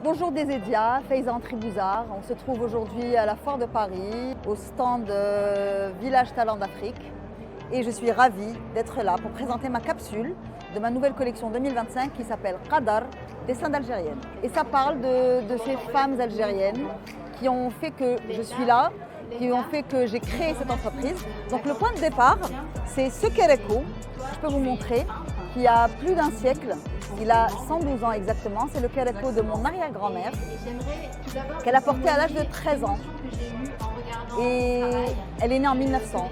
Bonjour des Édias, Faiza Antribouzard. On se trouve aujourd'hui à la Foire de Paris, au stand Village Talent d'Afrique. Et je suis ravie d'être là pour présenter ma capsule de ma nouvelle collection 2025 qui s'appelle Qadar, dessin d'Algérienne. Et ça parle de ces femmes algériennes qui ont fait que je suis là, qui ont fait que j'ai créé cette entreprise. Donc le point de départ, c'est ce Kéréko, je peux vous montrer, qui a plus d'un siècle. Il a 112 ans exactement, c'est le Kéréko de mon arrière-grand-mère qu'elle a porté à l'âge de 13 ans. Et elle est née en 1900.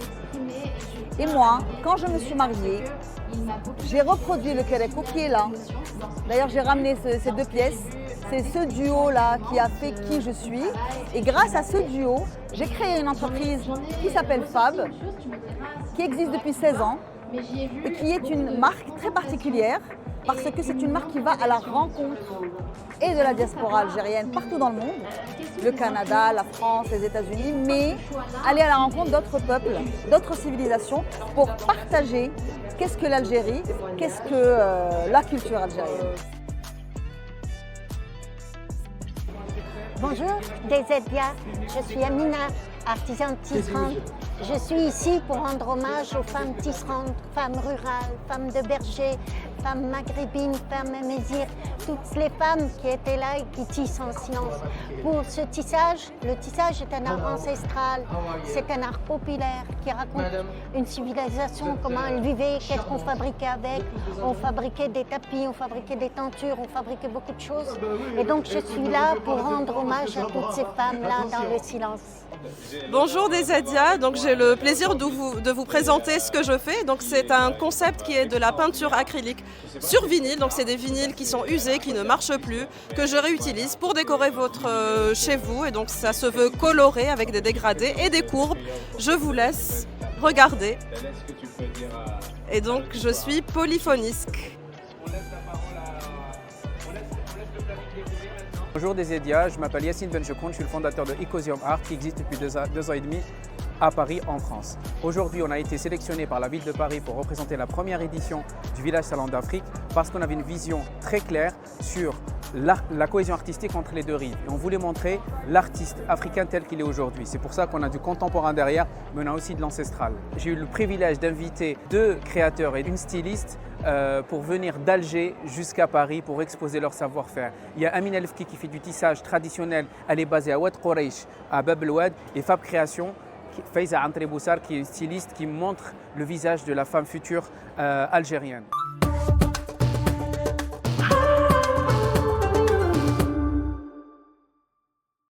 Et moi, quand je me suis mariée, j'ai reproduit le Kéréko qui est là. D'ailleurs, j'ai ramené ces deux pièces. C'est ce duo-là qui a fait qui je suis. Et grâce à ce duo, j'ai créé une entreprise qui s'appelle Fab, qui existe depuis 16 ans et qui est une marque très particulière parce que c'est une marque qui va à la rencontre et de la diaspora algérienne partout dans le monde, le Canada, la France, les États-Unis, mais aller à la rencontre d'autres peuples, d'autres civilisations pour partager qu'est-ce que l'Algérie, qu'est-ce que la culture algérienne. Bonjour des Édias, je suis Amina, artisane tisserande. Je suis ici pour rendre hommage aux femmes tisserandes, femmes rurales, femmes de berger, femmes maghrébines, femmes mézires, toutes les femmes qui étaient là et qui tissent en silence. Pour ce tissage, le tissage est un art ancestral, c'est un art populaire qui raconte une civilisation, comment elle vivait, qu'est-ce qu'on fabriquait avec. On fabriquait des tapis, on fabriquait des tentures, on fabriquait beaucoup de choses. Et donc je suis là pour rendre hommage à toutes ces femmes-là dans le silence. Bonjour des Édias, donc j'ai le plaisir de vous présenter ce que je fais. Donc c'est un concept qui est de la peinture acrylique sur vinyle, donc c'est des vinyles qui sont usés, qui ne marchent plus, que je réutilise pour décorer votre chez vous. Et donc ça se veut coloré avec des dégradés et des courbes. Je vous laisse regarder. Et donc je suis polyphonisque. Bonjour des Édias, je m'appelle Yassine Benchekoun, je suis le fondateur de Ecosium Art qui existe depuis deux ans et demi à Paris en France. Aujourd'hui, on a été sélectionné par la ville de Paris pour représenter la première édition du Village Talent d'Afrique parce qu'on avait une vision très claire sur la cohésion artistique entre les deux rives. Et on voulait montrer l'artiste africain tel qu'il est aujourd'hui. C'est pour ça qu'on a du contemporain derrière, mais on a aussi de l'ancestral. J'ai eu le privilège d'inviter deux créateurs et une styliste pour venir d'Alger jusqu'à Paris pour exposer leur savoir-faire. Il y a Amina Elfki qui fait du tissage traditionnel, elle est basée à Oued Qoreish, à Bab el Oued, et Fab Création, Faiza Antribouzard qui est une styliste qui montre le visage de la femme future algérienne.